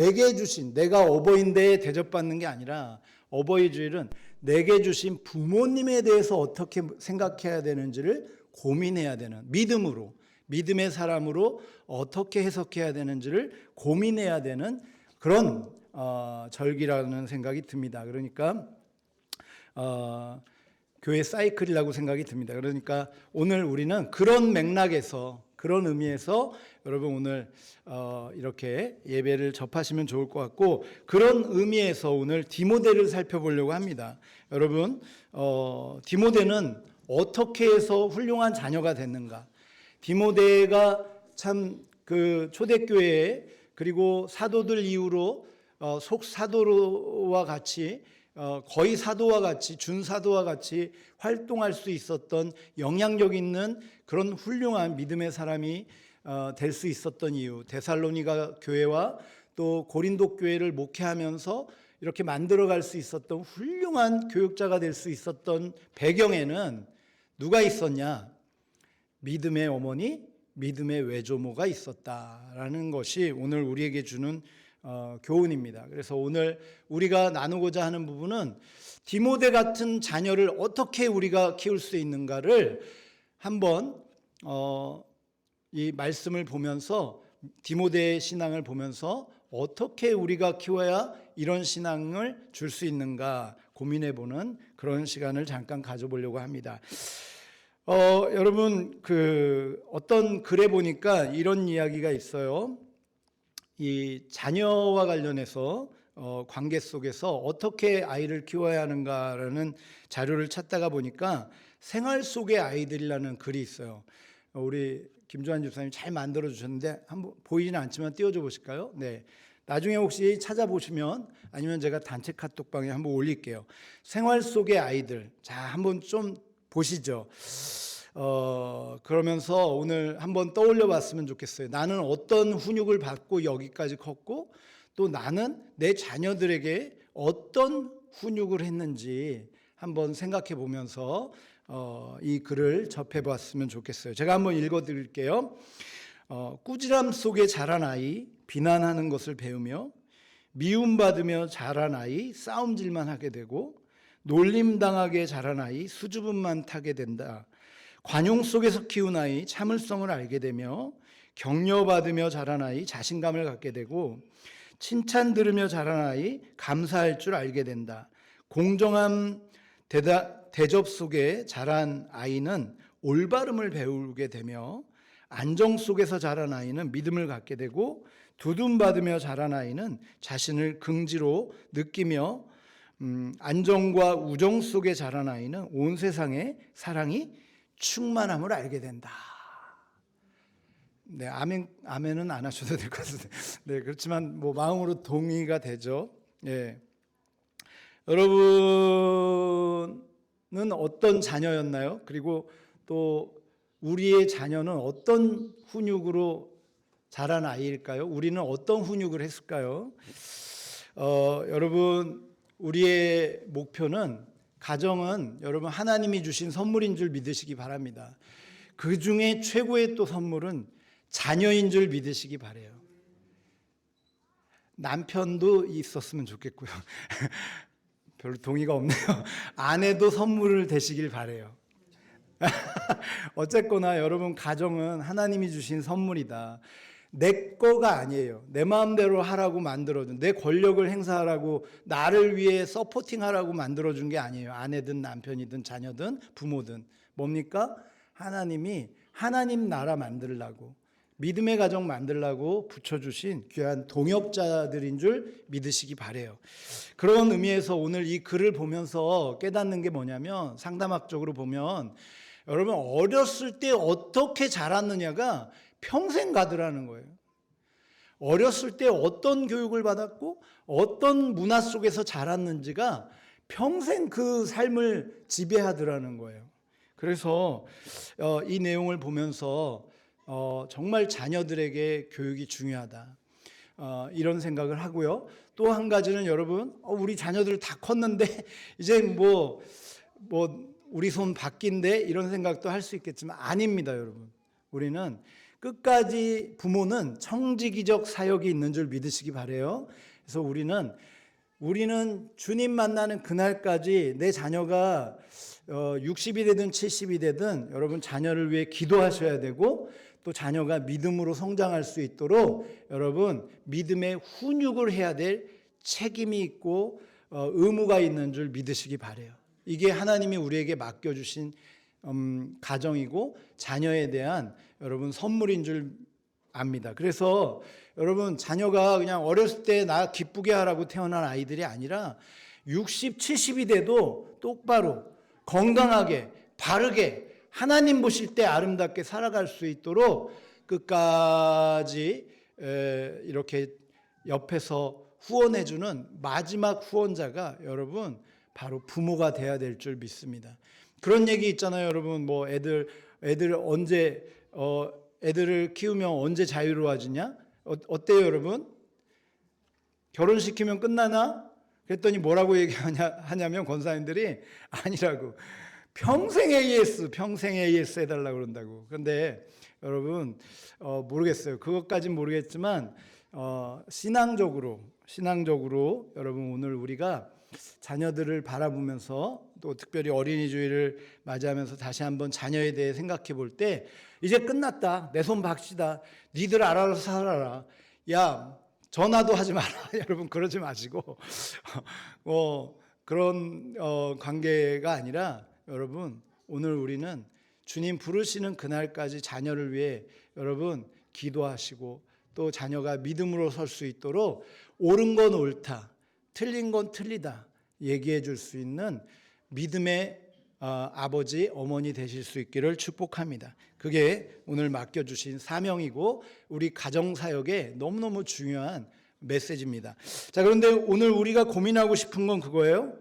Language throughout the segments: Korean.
내게 주신, 내가 어버이인데 대접받는 게 아니라 어버이 주일은 내게 주신 부모님에 대해서 어떻게 생각해야 되는지를 고민해야 되는, 믿음으로, 믿음의 사람으로 어떻게 해석해야 되는지를 고민해야 되는 그런 절기라는 생각이 듭니다. 그러니까 교회 사이클이라고 생각이 듭니다. 그러니까 오늘 우리는 그런 맥락에서, 그런 의미에서 여러분 오늘 이렇게 예배를 접하시면 좋을 것 같고, 그런 의미에서 오늘 디모데를 살펴보려고 합니다. 여러분 디모데는 어떻게 해서 훌륭한 자녀가 됐는가? 디모데가 참 그 초대교회에, 그리고 사도들 이후로 속사도와 같이 거의 사도와 같이, 준사도와 같이 활동할 수 있었던 영향력 있는 그런 훌륭한 믿음의 사람이 될 수 있었던 이유, 데살로니가 교회와 또 고린도 교회를 목회하면서 이렇게 만들어갈 수 있었던 훌륭한 교육자가 될 수 있었던 배경에는 누가 있었냐? 믿음의 어머니, 믿음의 외조모가 있었다라는 것이 오늘 우리에게 주는 교훈입니다. 그래서 오늘 우리가 나누고자 하는 부분은 디모데 같은 자녀를 어떻게 우리가 키울 수 있는가를 한번 이 말씀을 보면서, 디모데의 신앙을 보면서 어떻게 우리가 키워야 이런 신앙을 줄 수 있는가 고민해보는 그런 시간을 잠깐 가져보려고 합니다. 여러분 어떤 글에 보니까 이런 이야기가 있어요. 이 자녀와 관련해서 관계 속에서 어떻게 아이를 키워야 하는가라는 자료를 찾다가 보니까 생활 속의 아이들이라는 글이 있어요. 우리 김주환 집사님이 잘 만들어 주셨는데 한번 보이지는 않지만 띄워줘 보실까요? 네. 나중에 혹시 찾아보시면, 아니면 제가 단체 카톡방에 한번 올릴게요. 생활 속의 아이들. 자, 한번 좀 보시죠. 그러면서 오늘 한번 떠올려 봤으면 좋겠어요. 나는 어떤 훈육을 받고 여기까지 컸고, 또 나는 내 자녀들에게 어떤 훈육을 했는지 한번 생각해 보면서 이 글을 접해 봤으면 좋겠어요. 제가 한번 읽어 드릴게요. 꾸지람 속에 자란 아이, 비난하는 것을 배우며, 미움받으며 자란 아이, 싸움질만 하게 되고, 놀림당하게 자란 아이, 수줍음만 타게 된다. 관용 속에서 키운 아이, 참을성을 알게 되며, 격려받으며 자란 아이, 자신감을 갖게 되고, 칭찬 들으며 자란 아이, 감사할 줄 알게 된다. 공정한 대접 속에 자란 아이는 올바름을 배우게 되며, 안정 속에서 자란 아이는 믿음을 갖게 되고, 두둠받으며 자란 아이는 자신을 긍지로 느끼며, 안정과 우정 속에 자란 아이는 온 세상에 사랑이 충만함을 알게 된다. 네, 아멘은 안 하셔도 될 것 같은데. 네, 그렇지만 뭐 마음으로 동의가 되죠. 예. 여러분은 어떤 자녀였나요? 그리고 또 우리의 자녀는 어떤 훈육으로 자란 아이일까요? 우리는 어떤 훈육을 했을까요? 여러분, 우리의 목표는, 가정은 여러분 하나님이 주신 선물인 줄 믿으시기 바랍니다. 그 중에 최고의 또 선물은 자녀인 줄 믿으시기 바라요. 남편도 있었으면 좋겠고요. 별로 동의가 없네요. 아내도 선물을 되시길 바라요. 어쨌거나 여러분, 가정은 하나님이 주신 선물이다. 내 거가 아니에요. 내 마음대로 하라고 만들어준, 내 권력을 행사하라고, 나를 위해 서포팅하라고 만들어준 게 아니에요. 아내든 남편이든 자녀든 부모든. 뭡니까? 하나님이 하나님 나라 만들라고, 믿음의 가정 만들라고 붙여주신 귀한 동역자들인 줄 믿으시기 바라요. 그런 의미에서 오늘 이 글을 보면서 깨닫는 게 뭐냐면, 상담학적으로 보면 여러분 어렸을 때 어떻게 자랐느냐가 평생 가더라는 거예요. 어렸을 때 어떤 교육을 받았고 어떤 문화 속에서 자랐는지가 평생 그 삶을 지배하더라는 거예요. 그래서 이 내용을 보면서 정말 자녀들에게 교육이 중요하다, 이런 생각을 하고요. 또 한 가지는 여러분, 우리 자녀들 다 컸는데 이제 뭐 우리 손 바뀐데, 이런 생각도 할 수 있겠지만 아닙니다. 여러분, 우리는 끝까지 부모는 청지기적 사역이 있는 줄 믿으시기 바라요. 그래서 우리는 주님 만나는 그날까지 내 자녀가 60이 되든 70이 되든 여러분 자녀를 위해 기도하셔야 되고, 또 자녀가 믿음으로 성장할 수 있도록 여러분 믿음의 훈육을 해야 될 책임이 있고 의무가 있는 줄 믿으시기 바라요. 이게 하나님이 우리에게 맡겨주신 가정이고 자녀에 대한 여러분 선물인 줄 압니다. 그래서 여러분 자녀가 그냥 어렸을 때 나 기쁘게 하라고 태어난 아이들이 아니라 60, 70이 돼도 똑바로 건강하게 바르게 하나님 보실 때 아름답게 살아갈 수 있도록 끝까지 이렇게 옆에서 후원해주는 마지막 후원자가 여러분 바로 부모가 돼야 될 줄 믿습니다. 그런 얘기 있잖아요, 여러분. 뭐 애들 언제 애들을 키우면 언제 자유로워지냐? 어때요, 여러분? 결혼시키면 끝나나? 그랬더니 뭐라고 얘기하냐면 권사님들이 아니라고. 평생 AS 해달라고 그런다고. 그런데 여러분 모르겠어요. 그것까진 모르겠지만 신앙적으로 여러분 오늘 우리가 자녀들을 바라보면서 또 특별히 어린이 주일을 맞이하면서 다시 한번 자녀에 대해 생각해 볼 때 이제 끝났다. 내 손 박시다. 니들 알아서 살아라. 야 전화도 하지 마라. 여러분 그러지 마시고 그런 관계가 아니라 여러분 오늘 우리는 주님 부르시는 그날까지 자녀를 위해 여러분 기도하시고 또 자녀가 믿음으로 설 수 있도록 옳은 건 옳다, 틀린 건 틀리다 얘기해 줄 수 있는 믿음의 아버지, 어머니 되실 수 있기를 축복합니다. 그게 오늘 맡겨주신 사명이고 우리 가정사역에 너무너무 중요한 메시지입니다. 자, 그런데 오늘 우리가 고민하고 싶은 건 그거예요.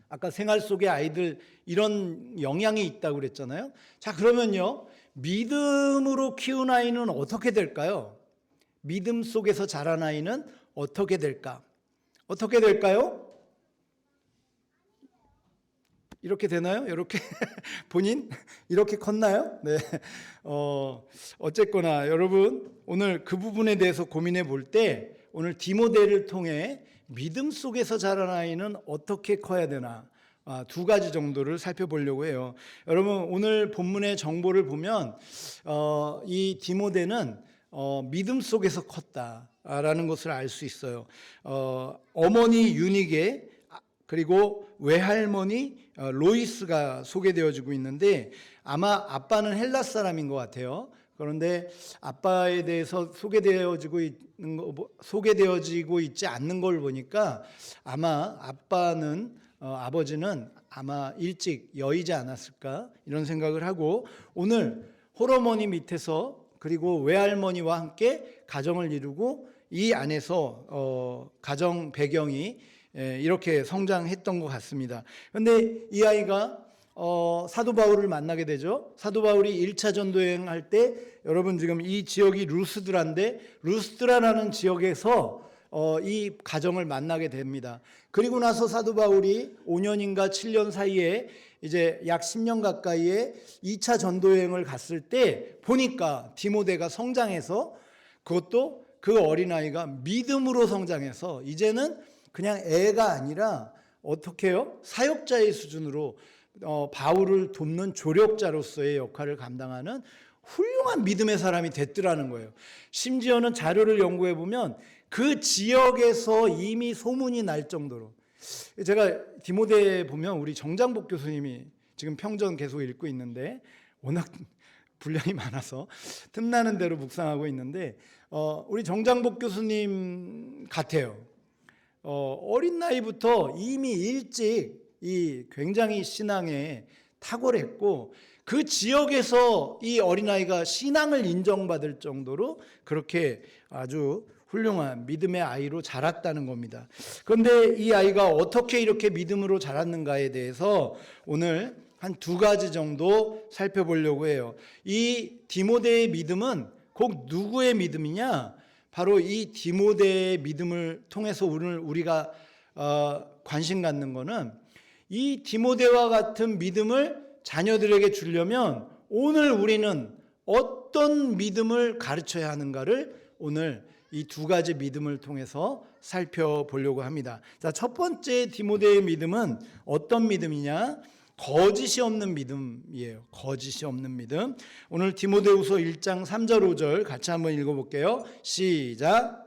아까 생활 속에 아이들 이런 영향이 있다고 그랬잖아요. 자, 그러면요, 믿음으로 키운 아이는 어떻게 될까요? 믿음 속에서 자란 아이는 어떻게 될까? 어떻게 될까요? 이렇게 되나요? 이렇게 본인 이렇게 컸나요? 네. 어쨌거나 여러분 오늘 그 부분에 대해서 고민해 볼 때 오늘 디모데를 통해 믿음 속에서 자란 아이는 어떻게 커야 되나 두 가지 정도를 살펴보려고 해요. 여러분 오늘 본문의 정보를 보면 이 디모데는 믿음 속에서 컸다라는 것을 알 수 있어요. 어머니 유니게 그리고 외할머니 로이스가 소개되어지고 있는데 아마 아빠는 헬라스 사람인 것 같아요. 그런데 아빠에 대해서 소개되어지고 있지 않는 걸 보니까 아마 아버지는 아마 일찍 여의지 않았을까 이런 생각을 하고 오늘 홀어머니 밑에서 그리고 외할머니와 함께 가정을 이루고 이 안에서 가정 배경이 이렇게 성장했던 것 같습니다. 그런데 이 아이가 사도 바울을 만나게 되죠. 사도 바울이 1차 전도여행 할 때 여러분 지금 이 지역이 루스드라인데 루스드라라는 지역에서 이 가정을 만나게 됩니다. 그리고 나서 사도 바울이 5년인가 7년 사이에 이제 약 10년 가까이에 2차 전도여행을 갔을 때 보니까 디모데가 성장해서 그것도 그 어린아이가 믿음으로 성장해서 이제는 그냥 애가 아니라 어떻게 해요? 사역자의 수준으로 바울을 돕는 조력자로서의 역할을 감당하는 훌륭한 믿음의 사람이 됐더라는 거예요. 심지어는 자료를 연구해 보면 그 지역에서 이미 소문이 날 정도로 제가 디모데 보면 우리 정장복 교수님이 지금 평전 계속 읽고 있는데 워낙 분량이 많아서 틈나는 대로 묵상하고 있는데 우리 정장복 교수님 같아요. 어린 나이부터 이미 일찍 이 굉장히 신앙에 탁월했고 그 지역에서 이 어린아이가 신앙을 인정받을 정도로 그렇게 아주 훌륭한 믿음의 아이로 자랐다는 겁니다. 그런데 이 아이가 어떻게 이렇게 믿음으로 자랐는가에 대해서 오늘 한 두 가지 정도 살펴보려고 해요. 이 디모데의 믿음은 곧 누구의 믿음이냐? 바로 이 디모데의 믿음을 통해서 오늘 우리가 관심 갖는 것은 이 디모데와 같은 믿음을 자녀들에게 주려면 오늘 우리는 어떤 믿음을 가르쳐야 하는가를 오늘 이 두 가지 믿음을 통해서 살펴보려고 합니다. 자, 첫 번째 디모데의 믿음은 어떤 믿음이냐? 거짓이 없는 믿음이에요. 거짓이 없는 믿음. 오늘 디모데후서 1장 3절 5절 같이 한번 읽어볼게요. 시작.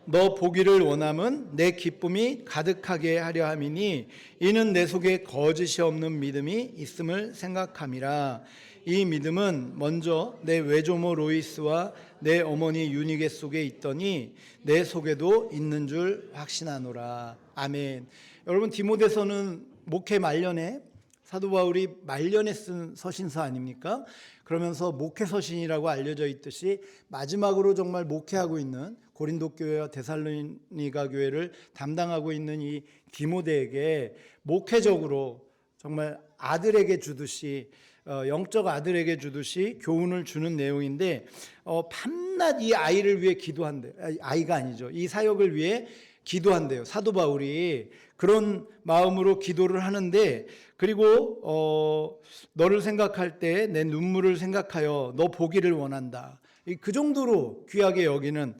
너 보기를 원함은 내 기쁨이 가득하게 하려 함이니 이는 내 속에 거짓이 없는 믿음이 있음을 생각함이라. 이 믿음은 먼저 내 외조모 로이스와 내 어머니 유니게 속에 있더니 내 속에도 있는 줄 확신하노라. 아멘. 여러분, 디모데서는 목회 말년에 사도 바울이 말년에 쓴 서신서 아닙니까? 그러면서 목회 서신이라고 알려져 있듯이 마지막으로 정말 목회하고 있는 고린도 교회와 데살로니가 교회를 담당하고 있는 이 디모데에게 목회적으로 정말 아들에게 주듯이 영적 아들에게 주듯이 교훈을 주는 내용인데 밤낮 이 아이를 위해 기도한대요. 아이가 아니죠. 이 사역을 위해 기도한대요. 사도 바울이 그런 마음으로 기도를 하는데, 그리고 너를 생각할 때 내 눈물을 생각하여 너 보기를 원한다. 그 정도로 귀하게 여기는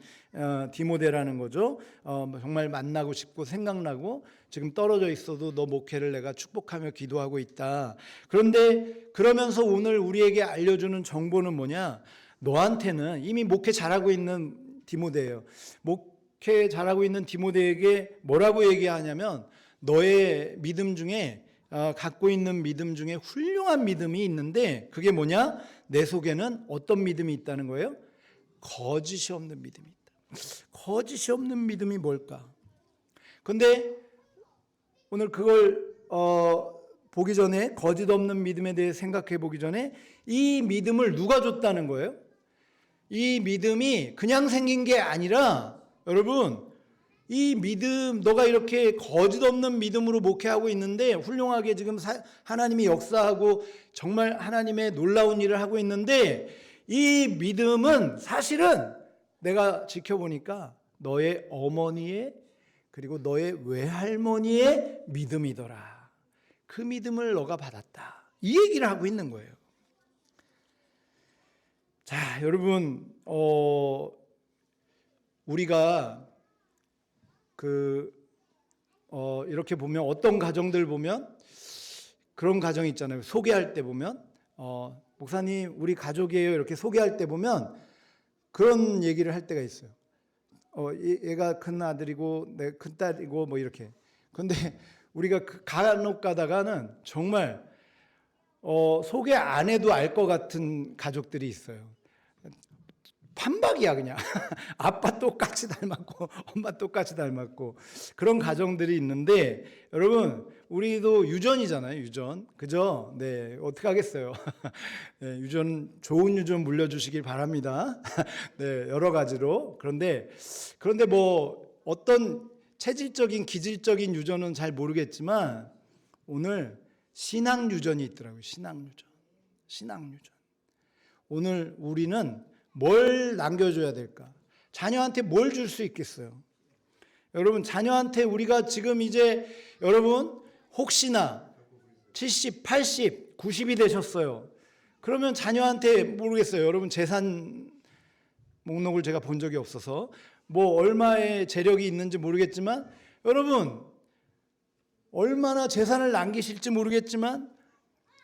디모데라는 거죠. 정말 만나고 싶고 생각나고 지금 떨어져 있어도 너 목회를 내가 축복하며 기도하고 있다. 그런데 그러면서 오늘 우리에게 알려주는 정보는 뭐냐? 너한테는 이미 목회 잘하고 있는 디모데예요. 목회 잘하고 있는 디모데에게 뭐라고 얘기하냐면 너의 믿음 중에 갖고 있는 믿음 중에 훌륭한 믿음이 있는데 그게 뭐냐? 내 속에는 어떤 믿음이 있다는 거예요? 거짓이 없는 믿음이 있다. 거짓이 없는 믿음이 뭘까? 근데 오늘 그걸 보기 전에, 거짓 없는 믿음에 대해 생각해 보기 전에 이 믿음을 누가 줬다는 거예요? 이 믿음이 그냥 생긴 게 아니라, 여러분, 이 믿음, 너가 이렇게 거짓 없는 믿음으로 목회하고 있는데 훌륭하게 지금 하나님이 역사하고 정말 하나님의 놀라운 일을 하고 있는데, 이 믿음은 사실은 내가 지켜보니까 너의 어머니의 그리고 너의 외할머니의 믿음이더라. 그 믿음을 너가 받았다. 이 얘기를 하고 있는 거예요. 자, 여러분, 우리가 이렇게 보면 어떤 가정들 보면 그런 가정이 있잖아요. 소개할 때 보면 목사님 우리 가족이에요 이렇게 소개할 때 보면 그런 얘기를 할 때가 있어요. 얘가 큰 아들이고 내 큰 딸이고 뭐 이렇게. 근데 우리가 간혹 가다가는 정말 소개 안 해도 알 것 같은 가족들이 있어요. 판박이야 그냥. 아빠 똑같이 닮았고 엄마 똑같이 닮았고 그런 가정들이 있는데, 여러분 우리도 유전이잖아요. 유전, 그죠? 네, 어떻게 하겠어요. 네, 좋은 유전 물려주시길 바랍니다. 네, 여러 가지로. 그런데 뭐 어떤 체질적인 기질적인 유전은 잘 모르겠지만 오늘 신앙 유전이 있더라고요. 신앙 유전. 오늘 우리는 뭘 남겨줘야 될까? 자녀한테 뭘 줄 수 있겠어요? 여러분, 자녀한테 우리가 지금 이제 여러분 혹시나 70, 80, 90이 되셨어요. 그러면 자녀한테 모르겠어요. 여러분 재산 목록을 제가 본 적이 없어서 뭐 얼마의 재력이 있는지 모르겠지만, 여러분 얼마나 재산을 남기실지 모르겠지만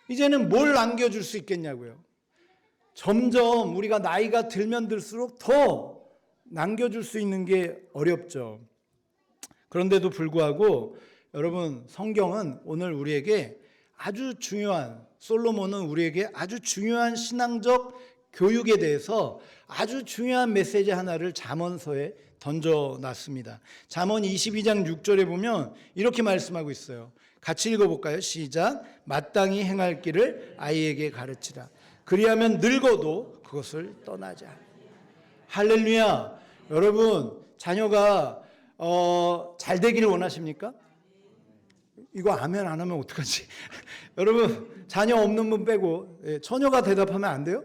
이제는 뭘 남겨줄 수 있겠냐고요. 점점 우리가 나이가 들면 들수록 더 남겨줄 수 있는 게 어렵죠. 그런데도 불구하고 여러분, 성경은 오늘 우리에게 아주 중요한, 솔로몬은 우리에게 아주 중요한 신앙적 교육에 대해서 아주 중요한 메시지 하나를 잠언서에 던져놨습니다. 잠언 22장 6절에 보면 이렇게 말씀하고 있어요. 같이 읽어볼까요? 시작. 마땅히 행할 길을 아이에게 가르치라. 그리하면 늙어도 그것을 떠나지 않아. 할렐루야. 여러분, 자녀가 잘 되기를 원하십니까? 이거 아멘 안 하면 어떡하지? 여러분 자녀 없는 분 빼고, 처녀가 대답하면 안 돼요?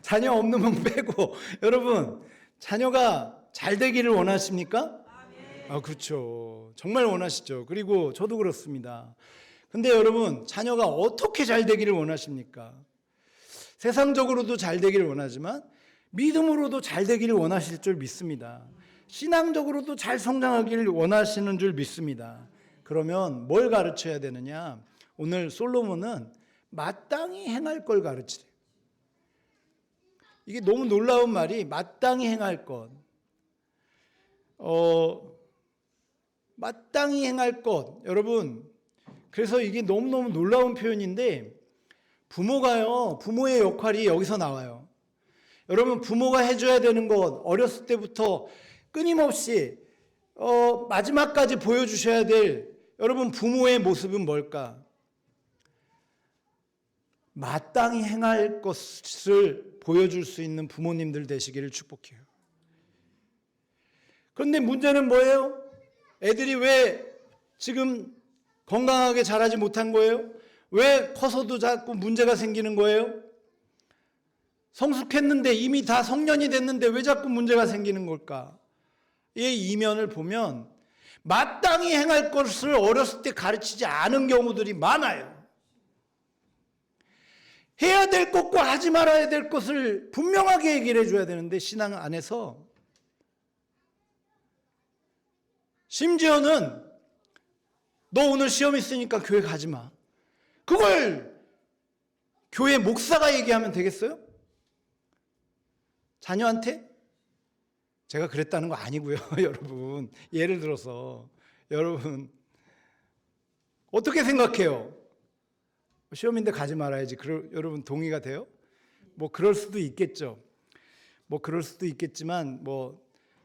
자녀 없는 분 빼고, 여러분 자녀가 잘 되기를 원하십니까? 아, 그렇죠. 정말 원하시죠. 그리고 저도 그렇습니다. 근데 여러분 자녀가 어떻게 잘 되기를 원하십니까? 세상적으로도 잘 되기를 원하지만 믿음으로도 잘 되기를 원하실 줄 믿습니다. 신앙적으로도 잘 성장하기를 원하시는 줄 믿습니다. 그러면 뭘 가르쳐야 되느냐? 오늘 솔로몬은 마땅히 행할 걸 가르치래요. 이게 너무 놀라운 말이 마땅히 행할 것. 마땅히 행할 것. 여러분, 그래서 이게 너무너무 놀라운 표현인데, 부모가요, 부모의 역할이 여기서 나와요. 여러분, 부모가 해줘야 되는 것, 어렸을 때부터 끊임없이 마지막까지 보여주셔야 될 여러분 부모의 모습은 뭘까? 마땅히 행할 것을 보여줄 수 있는 부모님들 되시기를 축복해요. 그런데 문제는 뭐예요? 애들이 왜 지금 건강하게 자라지 못한 거예요? 왜 커서도 자꾸 문제가 생기는 거예요? 성숙했는데 이미 다 성년이 됐는데 왜 자꾸 문제가 생기는 걸까? 이 이면을 보면 마땅히 행할 것을 어렸을 때 가르치지 않은 경우들이 많아요. 해야 될 것과 하지 말아야 될 것을 분명하게 얘기를 해줘야 되는데 신앙 안에서 심지어는 너 오늘 시험 있으니까 교회 가지 마. 그걸 교회 목사가 얘기하면 되겠어요? 자녀한테? 제가 그랬다는 거 아니고요. 여러분, 예를 들어서 여러분 어떻게 생각해요? 시험인데 가지 말아야지. 여러분 동의가 돼요? 뭐 그럴 수도 있겠죠. 뭐 그럴 수도 있겠지만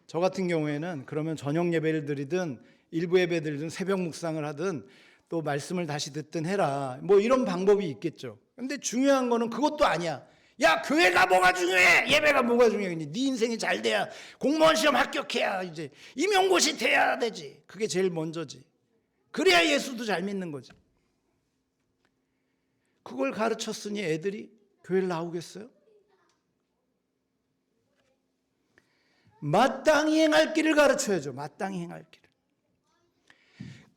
저 같은 경우에는 그러면 저녁 예배를 드리든 일부 예배 드리든 새벽 묵상을 하든 또 말씀을 다시 듣든 해라. 뭐 이런 방법이 있겠죠. 근데 중요한 거는 그것도 아니야. 야, 교회가 뭐가 중요해? 예배가 뭐가 중요해? 네 인생이 잘 돼야, 공무원 시험 합격해야 이제 임용고시 돼야 되지. 그게 제일 먼저지. 그래야 예수도 잘 믿는 거지. 그걸 가르쳤으니 애들이 교회를 나오겠어요? 마땅히 행할 길을 가르쳐야죠. 마땅히 행할 길을.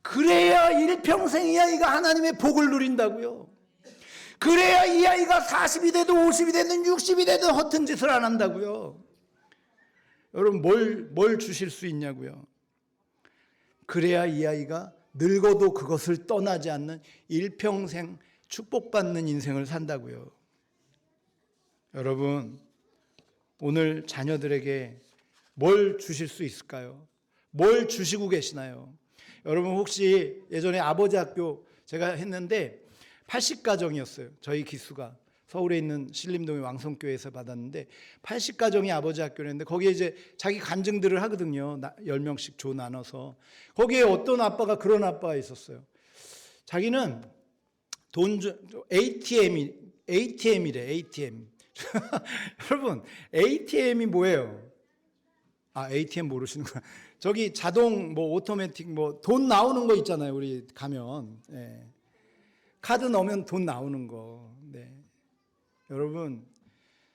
그래야 일평생 이 아이가 하나님의 복을 누린다고요. 그래야 이 아이가 40이 되든 50이 되든 60이 되든 허튼 짓을 안 한다고요. 여러분 뭘 주실 수 있냐고요. 그래야 이 아이가 늙어도 그것을 떠나지 않는 일평생 축복받는 인생을 산다고요. 여러분 오늘 자녀들에게 뭘 주실 수 있을까요? 뭘 주시고 계시나요? 여러분 혹시 예전에 아버지 학교 제가 했는데 80가정이었어요. 저희 기수가 서울에 있는 신림동의 왕성교회에서 받았는데 80가정이 아버지 학교였는데 거기에 이제 자기 간증들을 하거든요. 10명씩 조 나눠서. 거기에 어떤 아빠가 그런 아빠가 있었어요. 자기는 ATM이래. ATM. 여러분 ATM이 뭐예요? 아, ATM 모르시는구나. 저기 자동 오토매틱 돈 나오는 거 있잖아요. 우리 가면. 예. 카드 넣으면 돈 나오는 거. 네. 여러분,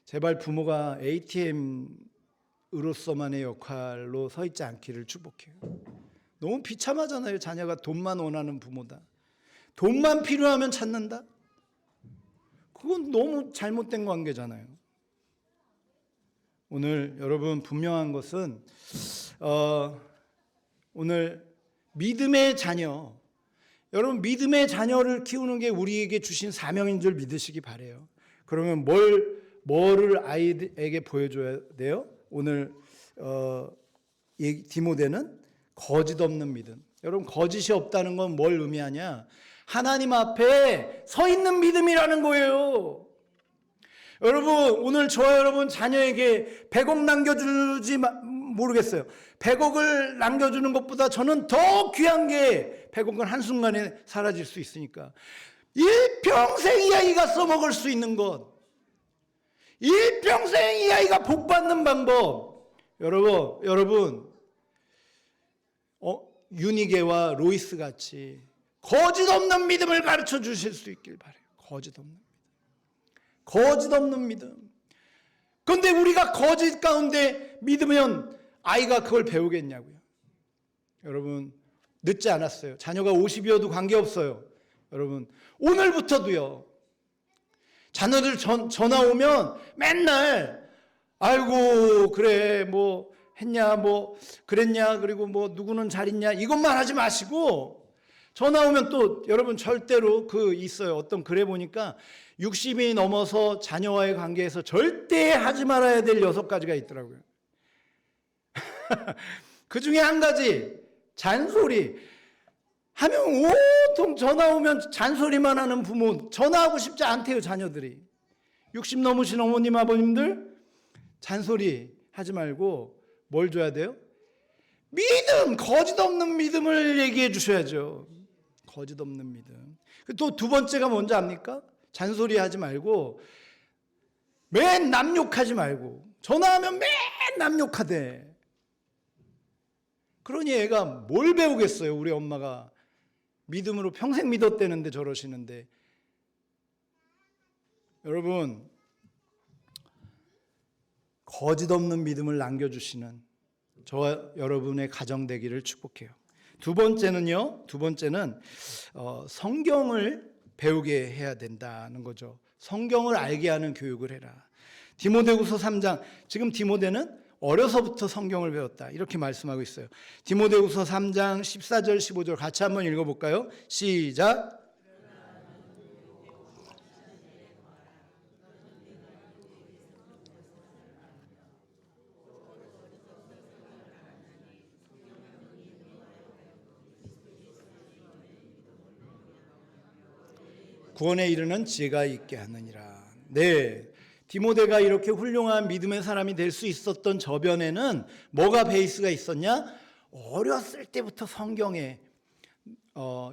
제발 부모가 ATM으로서만의 역할로 서 있지 않기를 축복해요. 너무 비참하잖아요. 자녀가 돈만 원하는 부모다. 돈만 필요하면 찾는다? 그건 너무 잘못된 관계잖아요. 오늘 여러분 분명한 것은 오늘 믿음의 자녀, 여러분 믿음의 자녀를 키우는 게 우리에게 주신 사명인 줄 믿으시기 바라요. 그러면 뭐를 아이에게 보여줘야 돼요? 오늘 디모데는 거짓 없는 믿음. 여러분 거짓이 없다는 건 뭘 의미하냐? 하나님 앞에 서 있는 믿음이라는 거예요. 여러분 오늘 저와 여러분 자녀에게 100억 남겨주지 모르겠어요. 100억을 남겨주는 것보다 저는 더 귀한 게 100억은 한순간에 사라질 수 있으니까 일평생 이 아이가 써먹을 수 있는 것, 일평생 이 아이가 복받는 방법. 여러분 유니게와 로이스 같이 거짓 없는 믿음을 가르쳐 주실 수 있길 바라요. 거짓 없는 믿음. 거짓 없는 믿음. 그런데 우리가 거짓 가운데 믿으면 아이가 그걸 배우겠냐고요. 여러분, 늦지 않았어요. 자녀가 50이어도 관계없어요. 여러분, 오늘부터도요. 자녀들 전화 오면 맨날 아이고 그래 뭐 했냐 뭐 그랬냐 그리고 뭐 누구는 잘 있냐 이것만 하지 마시고, 전화 오면 또 여러분 절대로 있어요. 어떤 글에 보니까 60이 넘어서 자녀와의 관계에서 절대 하지 말아야 될 6가지가 있더라고요. 그 중에 한 가지, 잔소리. 하면 온통 전화 오면 잔소리만 하는 부모, 전화하고 싶지 않대요, 자녀들이. 60 넘으신 어머님, 아버님들, 잔소리 하지 말고 뭘 줘야 돼요? 믿음, 거짓 없는 믿음을 얘기해 주셔야죠. 거짓 없는 믿음. 또 두 번째가 뭔지 압니까? 잔소리 하지 말고, 맨 남욕하지 말고, 전화하면 맨 남욕하대. 그러니 애가 뭘 배우겠어요, 우리 엄마가. 믿음으로 평생 믿었대는데 저러시는데. 여러분, 거짓 없는 믿음을 남겨주시는 저와 여러분의 가정 되기를 축복해요. 두 번째는 성경을 배우게 해야 된다는 거죠. 성경을 알게 하는 교육을 해라. 디모데후서 3장, 지금 디모데는 어려서부터 성경을 배웠다 이렇게 말씀하고 있어요. 디모데후서 3장 14절 15절 같이 한번 읽어볼까요? 시작. 구원에 이르는 지혜가 있게 하느니라. 네, 디모데가 이렇게 훌륭한 믿음의 사람이 될 수 있었던 저변에는 뭐가 베이스가 있었냐? 어렸을 때부터 성경에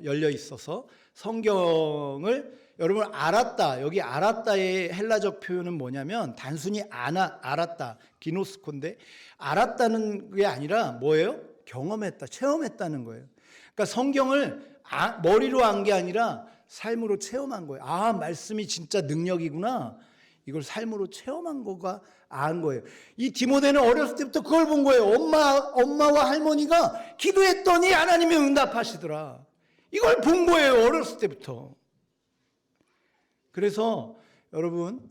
열려 있어서 성경을 여러분 알았다. 여기 알았다의 헬라적 표현은 뭐냐면 단순히 알았다, 기노스코인데, 알았다는 게 아니라 뭐예요? 경험했다, 체험했다는 거예요. 그러니까 성경을 머리로 안 게 아니라 삶으로 체험한 거예요. 아, 말씀이 진짜 능력이구나. 이걸 삶으로 체험한 거가 안 거예요. 이 디모데는 어렸을 때부터 그걸 본 거예요. 엄마와 할머니가 기도했더니 하나님이 응답하시더라. 이걸 본 거예요, 어렸을 때부터. 그래서 여러분,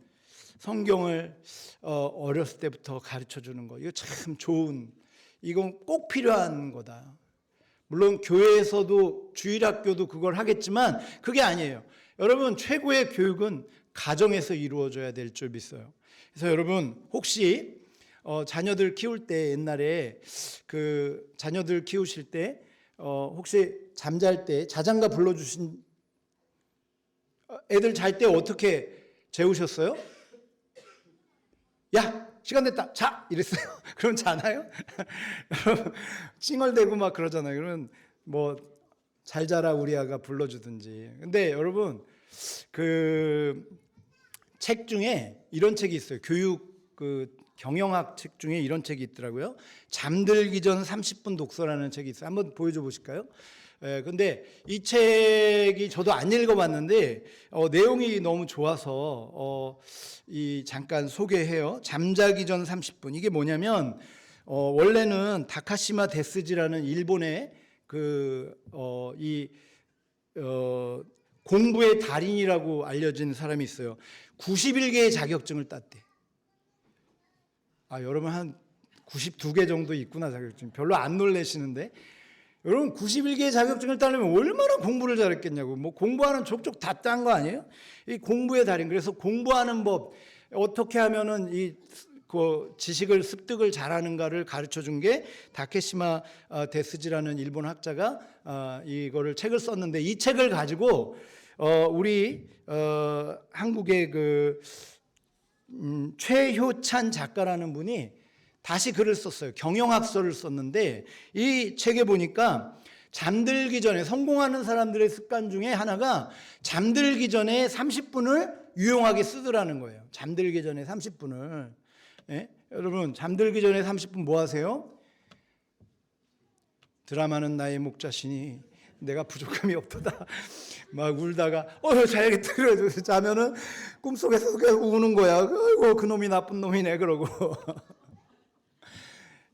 성경을 어렸을 때부터 가르쳐 주는 거, 이거 참 좋은, 이건 꼭 필요한 거다. 물론 교회에서도 주일학교도 그걸 하겠지만 그게 아니에요. 여러분, 최고의 교육은 가정에서 이루어져야 될 줄 믿어요. 그래서 여러분, 혹시 자녀들 키울 때, 옛날에 자녀들 키우실 때 혹시 잠잘 때 자장가 불러주신, 애들 잘 때 어떻게 재우셨어요? 야, 시간 됐다, 자! 이랬어요. 그럼 자나요? 찡얼대고 막 그러잖아요. 그러면 뭐 잘 자라 우리 아가 불러주든지. 근데 여러분, 책 중에 이런 책이 있어요. 교육 경영학 책 중에 이런 책이 있더라고요. 잠들기 전 30분 독서라는 책이 있어요. 한번 보여줘 보실까요? 근데 이 책이 저도 안 읽어봤는데 내용이 너무 좋아서 잠깐 소개해요. 잠자기 전 30분. 이게 뭐냐면 원래는 다카시마 데스지라는 일본의 공부의 달인이라고 알려진 사람이 있어요. 91개의 자격증을 땄대. 여러분 한 92개 정도 있구나, 자격증. 별로 안 놀라시는데. 여러분 91개의 자격증을 따려면 얼마나 공부를 잘했겠냐고. 뭐 공부하는 족족 다 딴 거 아니에요? 이 공부의 달인. 그래서 공부하는 법, 어떻게 하면은 지식을 습득을 잘하는가를 가르쳐 준 게 다케시마 데스지라는 일본 학자가 이거를 책을 썼는데, 이 책을 가지고 우리 한국의 최효찬 작가라는 분이 다시 글을 썼어요. 경영학서를 썼는데, 이 책에 보니까 잠들기 전에, 성공하는 사람들의 습관 중에 하나가 잠들기 전에 30분을 유용하게 쓰더라는 거예요. 잠들기 전에 30분을. 예? 여러분, 잠들기 전에 30분 뭐 하세요? 드라마는 나의 목자시니 내가 부족함이 없도다. 막 울다가 자야겠다 그래도 자면은 꿈속에서 계속 우는 거야. 아이고 그놈이 나쁜 놈이네 그러고.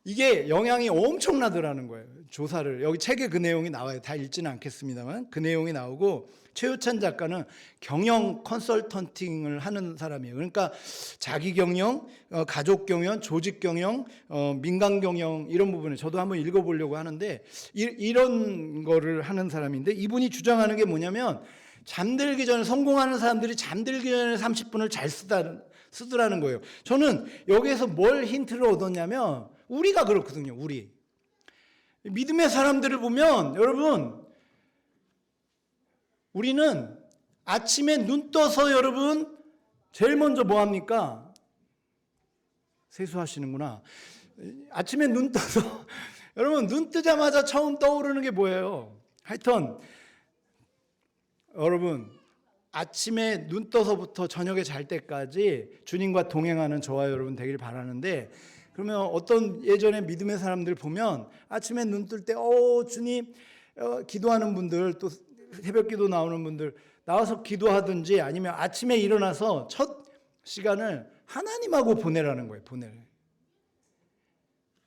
이게 영향이 엄청나더라는 거예요. 조사를 여기 책에 그 내용이 나와요. 다 읽지는 않겠습니다만 그 내용이 나오고, 최우찬 작가는 경영 컨설턴팅을 하는 사람이에요. 그러니까 자기 경영, 가족 경영, 조직 경영, 민간 경영 이런 부분에 저도 한번 읽어보려고 하는데 이런 거를 하는 사람인데, 이분이 주장하는 게 뭐냐면 잠들기 전에, 성공하는 사람들이 잠들기 전에 30분을 잘 쓰더라는 거예요. 저는 여기에서 뭘 힌트를 얻었냐면 우리가 그렇거든요. 우리 믿음의 사람들을 보면 여러분, 우리는 아침에 눈 떠서 여러분 제일 먼저 뭐 합니까? 세수하시는구나. 아침에 눈 떠서 여러분 눈 뜨자마자 처음 떠오르는 게 뭐예요? 하여튼 여러분 아침에 눈 떠서부터 저녁에 잘 때까지 주님과 동행하는 저와 여러분 되길 바라는데, 그러면 어떤 예전에 믿음의 사람들 보면 아침에 눈 뜰 때 주님, 기도하는 분들, 또 새벽 기도 나오는 분들 나와서 기도하든지 아니면 아침에 일어나서 첫 시간을 하나님하고 보내라는 거예요.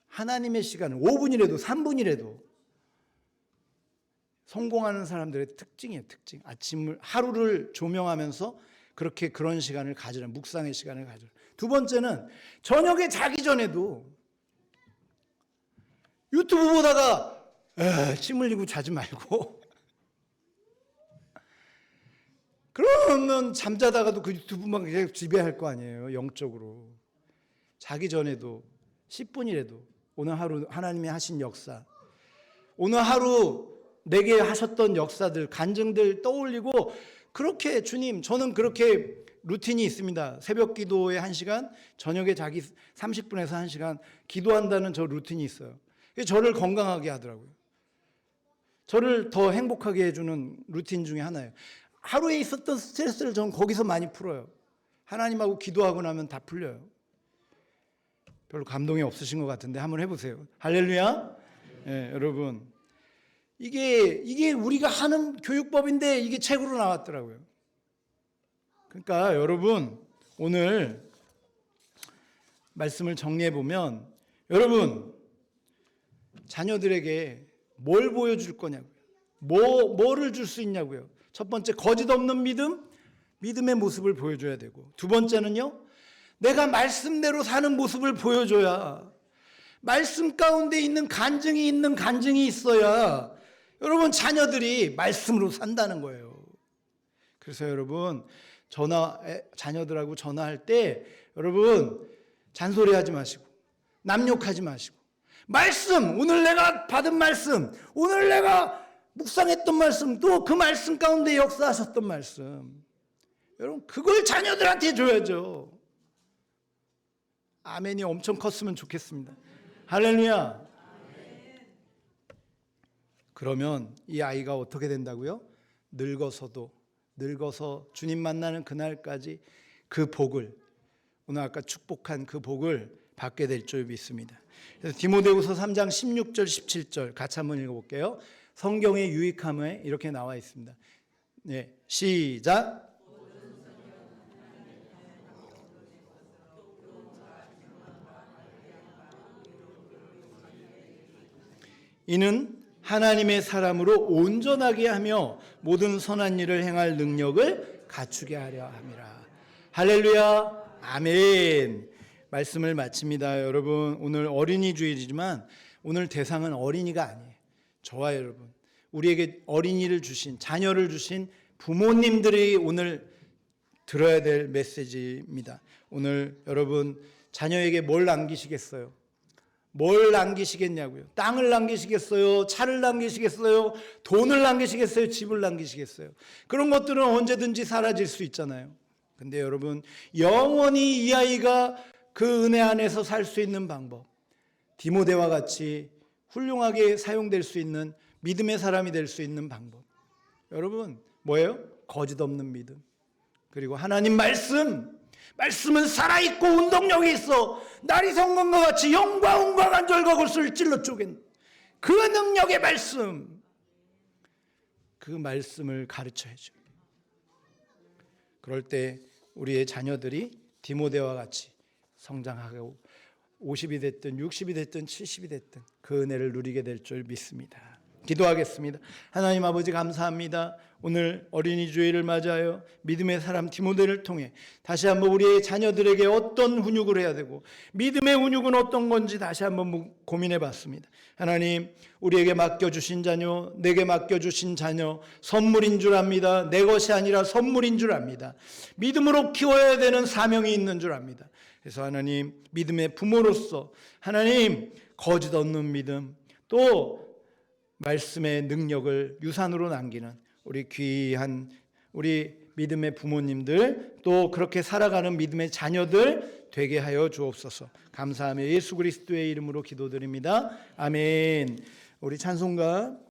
하나님의 시간을 5분이라도 3분이라도. 성공하는 사람들의 특징이에요. 특징. 아침을, 하루를 조명하면서 그런 시간을 가지라. 묵상의 시간을 가지라. 두 번째는 저녁에 자기 전에도 유튜브 보다가 침 흘리고 자지 말고 그러면 잠자다가도 그 유튜브만 계속 지배할 거 아니에요. 영적으로. 자기 전에도 10분이라도 오늘 하루 하나님이 하신 역사, 오늘 하루 내게 하셨던 역사들, 간증들 떠올리고, 그렇게 주님, 저는 그렇게 루틴이 있습니다. 새벽 기도에 1시간, 저녁에 자기 30분에서 1시간 기도한다는 저 루틴이 있어요. 저를 건강하게 하더라고요. 저를 더 행복하게 해주는 루틴 중에 하나예요. 하루에 있었던 스트레스를 저는 거기서 많이 풀어요. 하나님하고 기도하고 나면 다 풀려요. 별로 감동이 없으신 것 같은데 한번 해보세요. 할렐루야. 네, 여러분, 이게 우리가 하는 교육법인데 이게 책으로 나왔더라고요. 그러니까 여러분, 오늘 말씀을 정리해 보면, 여러분 자녀들에게 뭘 보여줄 거냐고요. 뭐를 줄 수 있냐고요. 첫 번째, 거짓 없는 믿음, 믿음의 모습을 보여줘야 되고, 두 번째는요, 내가 말씀대로 사는 모습을 보여줘야, 말씀 가운데 있는 간증이 있어야 여러분 자녀들이 말씀으로 산다는 거예요. 그래서 여러분 자녀들하고 전화할 때 여러분 잔소리하지 마시고 남욕하지 마시고, 말씀, 오늘 내가 받은 말씀, 오늘 내가 묵상했던 말씀, 또 그 말씀 가운데 역사하셨던 말씀, 여러분 그걸 자녀들한테 줘야죠. 아멘이 엄청 컸으면 좋겠습니다. 할렐루야. 그러면 이 아이가 어떻게 된다고요? 늙어서 주님 만나는 그날까지 그 복을, 오늘 아까 축복한 그 복을 받게 될 줄 믿습니다. 그래서 디모데후서 3장 16절 17절 같이 한번 읽어볼게요. 성경의 유익함에 이렇게 나와 있습니다. 네, 시작. 이는 하나님의 사람으로 온전하게 하며 모든 선한 일을 행할 능력을 갖추게 하려 함이라. 할렐루야. 아멘. 말씀을 마칩니다. 여러분, 오늘 어린이 주일이지만 오늘 대상은 어린이가 아니에요. 저와 여러분, 우리에게 어린이를 주신, 자녀를 주신 부모님들이 오늘 들어야 될 메시지입니다. 오늘 여러분 자녀에게 뭘 남기시겠어요? 뭘 남기시겠냐고요? 땅을 남기시겠어요? 차를 남기시겠어요? 돈을 남기시겠어요? 집을 남기시겠어요? 그런 것들은 언제든지 사라질 수 있잖아요. 근데 여러분, 영원히 이 아이가 그 은혜 안에서 살 수 있는 방법, 디모데와 같이 훌륭하게 사용될 수 있는 믿음의 사람이 될 수 있는 방법, 여러분 뭐예요? 거짓 없는 믿음, 그리고 하나님 말씀은 살아있고 운동력이 있어 날이 성검과 같이 영과 운과 간절과 골수를 찔러 쪼갠 그 능력의 말씀, 그 말씀을 가르쳐야죠. 그럴 때 우리의 자녀들이 디모데와 같이 성장하고 50이 됐든 60이 됐든 70이 됐든 그 은혜를 누리게 될 줄 믿습니다. 기도하겠습니다. 하나님 아버지 감사합니다. 오늘 어린이 주일을 맞아요. 믿음의 사람 디모데를 통해 다시 한번 우리의 자녀들에게 어떤 훈육을 해야 되고 믿음의 훈육은 어떤 건지 다시 한번 고민해 봤습니다. 하나님, 우리에게 맡겨주신 자녀, 내게 맡겨주신 자녀 선물인 줄 압니다. 내 것이 아니라 선물인 줄 압니다. 믿음으로 키워야 되는 사명이 있는 줄 압니다. 그래서 하나님, 믿음의 부모로서 하나님 거짓 없는 믿음, 또 말씀의 능력을 유산으로 남기는 우리 귀한 우리 믿음의 부모님들, 또 그렇게 살아가는 믿음의 자녀들 되게 하여 주옵소서. 감사하며 예수 그리스도의 이름으로 기도드립니다. 아멘. 우리 찬송가